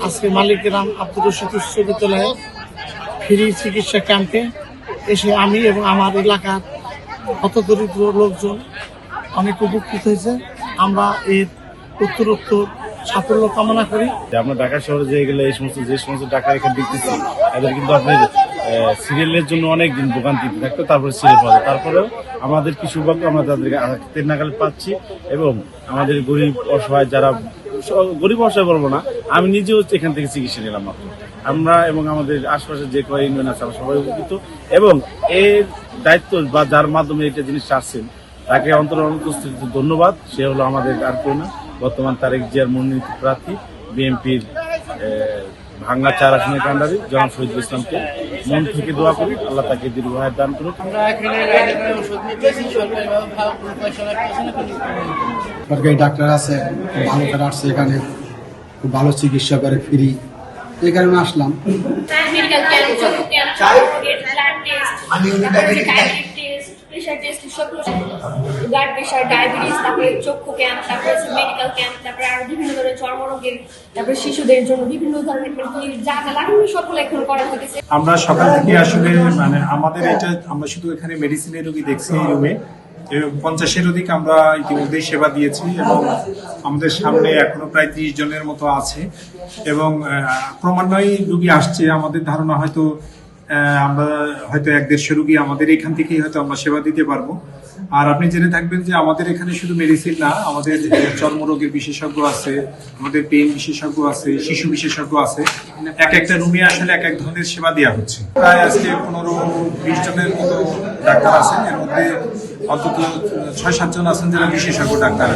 আজকে মালিকগ্রাম আব্দুর রশিদ উচ্চ বিদ্যালয়ে ফ্রি চিকিৎসা ক্যাম্পে এসে আমি এবং আমার এলাকার হতদরিদ্র লোকজন অনেক উপকৃত হয়েছে। আমরা এর উত্তরোত্তর সাফল্য কামনা করি। আমরা ঢাকা শহরে যে গেলে যে সমস্ত টাকা এখানে দেখতেছি এদের কিন্তু আপনার সিরিয়ালের জন্য অনেক দিন দোকান দিতে থাকতো, তারপরে সিরিয়াল পাওয়া, তারপরেও আমাদের কিছু সৌভাগ্য আমরা তাদেরকে হাতের নাগালে পাচ্ছি। এবং আমাদের গরিব অসহায় যারা, গরিব অসহায় বলবো না, আমি নিজেও এখান থেকে চিকিৎসা নিলাম মাত্র। আমরা এবং আমাদের আশপাশে যে কয় ইউনিয়ন আছে আমরা সবাই উপকৃত। এবং এর দায়িত্ব বা যার মাধ্যমে এটা জিনিস আসছেন তাকে অন্তস্থিত ধন্যবাদ। সে হলো আমাদের আর কেউ না, বর্তমান তারেক জিয়ার মনোনীত প্রার্থী বিএনপির ভাঙ্গা 4 আসনের কান্ডারি জনাব শহীদুল ইসলামকে মন থেকে দোয়া করি, আল্লাহ তাকে দীর্ঘায়ু দান করুক। সরকারি ডাক্তার আছে, ভালো করে আসছে, এখানে খুব ভালো চিকিৎসা করে ফ্রি, এই কারণে আসলাম। ব্লাড প্রেশার, ডায়াবেটিস, তারপরে চক্ষু ক্যাম্প, তারপরে মেডিকেল ক্যাম্প, তারপরে আরো বিভিন্ন ধরনের চর্মরোগের, তারপরে শিশুদের জন্য বিভিন্ন ধরনের যা যা লাগবে সবগুলো এখন করা হয়েছে। আমরা সকাল থেকে আসলে আমাদের এটা আমরা শুধু এখানে মেডিসিনের রোগী দেখছি এই রুমে 50-এর অধিক আমরা ইতিমধ্যেই সেবা দিয়েছি এবং আমাদের সামনে এখনো প্রায় 30 জনের মতো আছে এবং ক্রমান্বয়ে রোগী আসছে। আমাদের ধারণা হয়তো আমরা 1-150 রোগী আমাদের এখান থেকেই হয়তো আমরা সেবা দিতে পারবো। আর আপনি জেনে থাকবেন যে আমাদের এখানে শুধু মেডিসিন না, আমাদের চর্মরোগের বিশেষজ্ঞ আছে, আমাদের পেইন বিশেষজ্ঞ আছে, শিশু বিশেষজ্ঞ আছে। একটা রুমে আসলে এক ধরনের সেবা দেওয়া হচ্ছে। প্রায় আজকে 15-20 জনের মতো ডাক্তার আছেন, এর মধ্যে অন্তত 6-7 জন আছেন যারা বিশেষজ্ঞ ডাক্তার।